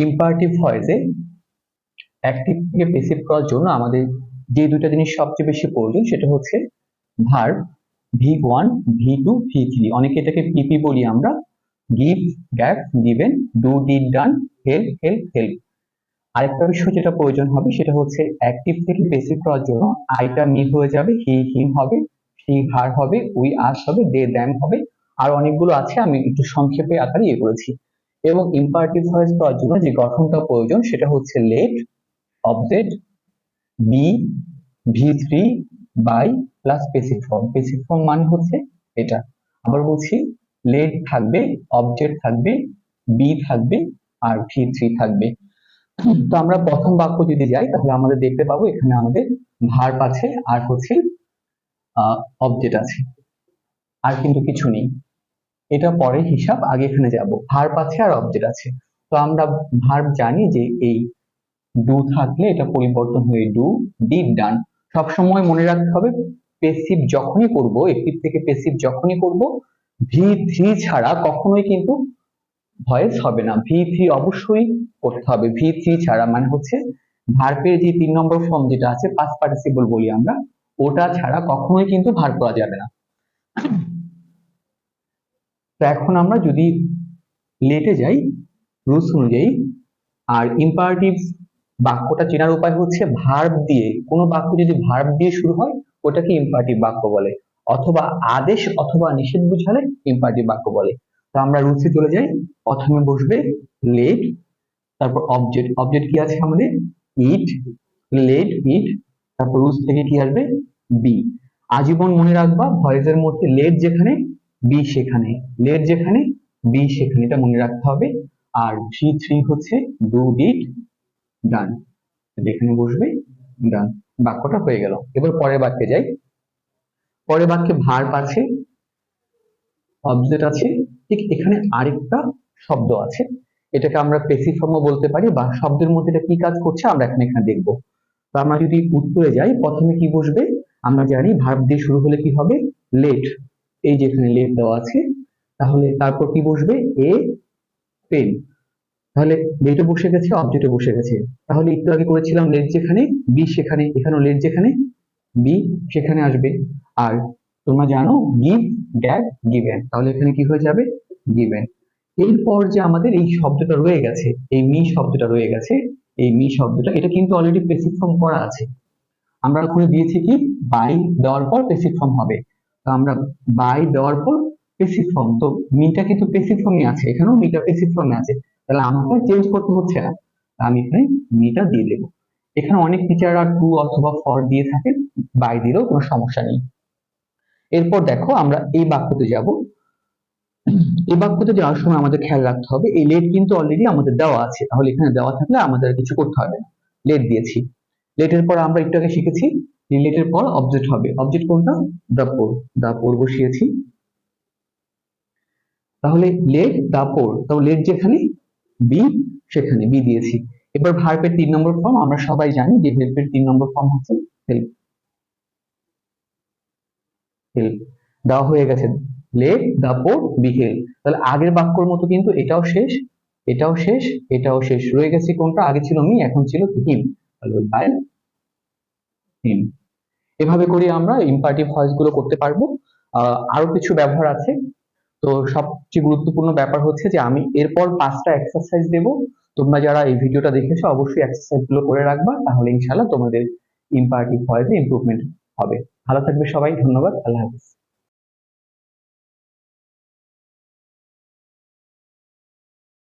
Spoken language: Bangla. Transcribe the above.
ইম্পারেটিভ ভয়েসে অ্যাক্টিভ থেকে প্যাসিভ করার জন্য আমাদের যে দুইটা জিনিস সবচেয়ে বেশি প্রয়োজন সেটা হচ্ছে ভার্ব V1 V2 V3। অনেকে এটাকে পিপি বলি আমরা, give, gave, given, do, did, done, help, help, help. আরেকটা বিষয় যেটা প্রয়োজন হবে সেটা হচ্ছে অ্যাক্টিভ থেকে প্যাসিভ করার জন্য আইটা মি হয়ে যাবে, হি হিম হবে, শি হার হবে, উই আস হবে, দে দ্যাম হবে, আর অনেকগুলো আছে, আমি একটু সংক্ষেপে আকারে ইয়ে করেছি। এবং ইম্পারেটিভ ভয়েস করার জন্য যে গঠনটা প্রয়োজন সেটা হচ্ছে let, object, be, V3 by plus passive form. Passive form মানে হচ্ছে এটা। আবার বলছি, লেট থাকবে, অবজেক্ট থাকবে, বি থাকবে, আর V3 থাকবে। তো আমরা প্রথম বাক্য যদি যাই তাহলে আমাদের দেখতে পাবো এখানে আমাদের ভার্ব আছে আর হচ্ছে অবজেক্ট আছে, আর কিন্তু কিছু নেই। এটা পরে হিসাব, আগে এখানে যাব। ভার্ব আছে আর অবজেক্ট আছে। তো আমরা ভার্ব জানি যে এই ডু থাকলে এটা পরিবর্তন হয়ে ডু, ডিড, ডান। সবসময় মনে রাখতে হবে প্যাসিভ যখনই করব, অ্যাক্টিভ থেকে প্যাসিভ যখনই করব, V3 ছাড়া কখনোই কিন্তু ভয়েস হবে না। V3 অবশ্যই করতে হবে, V3 ছাড়া মানে হচ্ছে ভার্বের যে 3 নম্বর ফর্ম যেটা আছে, পাস্ট পার্টিসিপল বলি আমরা, ওটা ছাড়া কখনোই কিন্তু ভার্ব করা যাবে না। তো এখন আমরা যদি লেটে যাই রুলস অনুযায়ী, আর ইম্পারেটিভ বাক্যটা চেনার উপায় হচ্ছে ভার্ব দিয়ে, কোনো বাক্য যদি ভার্ব দিয়ে শুরু হয় ওটাকে ইম্পারেটিভ বাক্য বলে, অথবা আদেশ অথবা নিষেধ বোঝালে ইম্পারেটিভ বাক্য বলে। তো আমরা রুলসে চলে যাই। প্রথমে বসবে লেট, তারপর অবজেক্ট। অবজেক্ট কি আছে আমাদের? ইট, লেট, ইট। তারপর রুলস থেকে কি আসবে? বি। আজীবন মনে রাখবা ভয়েসের মধ্যে লেট যেখানে বি সেখানে, লেট যেখানে বি সেখানে, এটা মনে রাখতে হবে। আর V3 হচ্ছে ডু, ডিড, ডান, এখানে বসবে ডান। বাক্যটা হয়ে গেল। এবার পরের বাক্যে যাই। পরের বাক্যে ভার্ব আছে, অবজেক্ট আছে, ঠিক এখানে আরেকটা শব্দ আছে, এটাকে আমরা প্যাসিভ ফর্মও বলতে পারি, বা শব্দের মধ্যে এটা কি কাজ করছে আমরা এখানে দেখবো। তো আমরা যদি উত্তরে যাই, প্রথমে কি বসবে? আমরা জানি ভার্ব দিয়ে শুরু হলে কি হবে? লেট। এই যে এখানে লেট দেওয়া আছে, তাহলে তারপর কি বসবে? A pen. তাহলে লেটও বসে গেছে, অবজেক্টও বসে গেছে। তাহলে একটু আগে করেছিলাম লেট যেখানে বি সেখানে, এখানেও লেট যেখানে বি সেখানে আসবে। আর তোমরা জানো গিভ, গ্যাভ, গিভেন, তাহলে এখানে কি হয়ে যাবে? গিভেন। এরপর যে আমাদের এই শব্দটা রয়ে গেছে, এই মি শব্দটা রয়ে গেছে, এই মি শব্দটা এটা কিন্তু অলরেডি প্যাসিভ ফর্ম করা আছে। আমরা ওখানে দিয়েছি কি বাই দেওয়ার পর প্যাসিভ ফর্ম হবে। তো আমরা বাই দেওয়ার পর প্যাসিভ ফর্ম, তো মিটা কিন্তু প্যাসিভ ফর্মে আছে, এখানেও মিটা প্যাসিভ ফর্মে আছে, তাহলে আমাকে চেঞ্জ করতে হচ্ছে না। আমি এখানে মিটা দিয়ে দেবো। এখানে অনেক টিচাররা টু অথবা ফর দিয়ে থাকেন, বাই দিলেও কোনো সমস্যা নেই। এরপর দেখো আমরা এই বাক্যতে যাব। এই বাক্যতে যাওয়ার সময় আমাদের খেয়াল রাখতে হবে এই লেট কিন্তু অলরেডি আমাদের দেওয়া আছে, তাহলে এখানে দেওয়া থাকলে আমাদের কিছু করতে হবে না, লেট দিয়েছি। লেটের পর আমরা একটু আগে শিখেছি লেটের পর অবজেক্ট হবে। অবজেক্ট কোনটা? দা পোর। দা পোর বসিয়েছি, তাহলে লেট দা পোর, তাহলে লেট যেখানে বি সেখানে বি দিয়েছি। এবার ভার্বের 3 নম্বর ফর্ম আমরা সবাই জানি যে হেল্পের 3 নম্বর ফর্ম হচ্ছে হেল্প। হেল্প দেওয়া হয়ে গেছে, let the poor be help. তাহলে আগের বাক্যর মতো কিন্তু এটাও শেষ, এটাও শেষ, এটাও শেষ। রয়ে গেছে কোনটা? আগে ছিল মি, এখন ছিল হিম, তাহলে বাই হিম। এভাবে করে আমরা ইম্পারেটিভ ভয়েস গুলো করতে পারবো। আরো কিছু ব্যবহার আছে। তো সবচেয়ে গুরুত্বপূর্ণ ব্যাপার হচ্ছে যে আমি এরপর 5টা এক্সারসাইজ দেব। তোমরা যারা এই ভিডিওটা দেখেছো অবশ্যই এক্সারসাইজ গুলো করে রাখবা, তাহলে ইনশাআল্লাহ তোমাদের ইম্পারেটিভ ভয়েসে ইমপ্রুভমেন্ট হবে। ভালো থাকবে সবাই, ধন্যবাদ, আল্লাহ হাফেজ।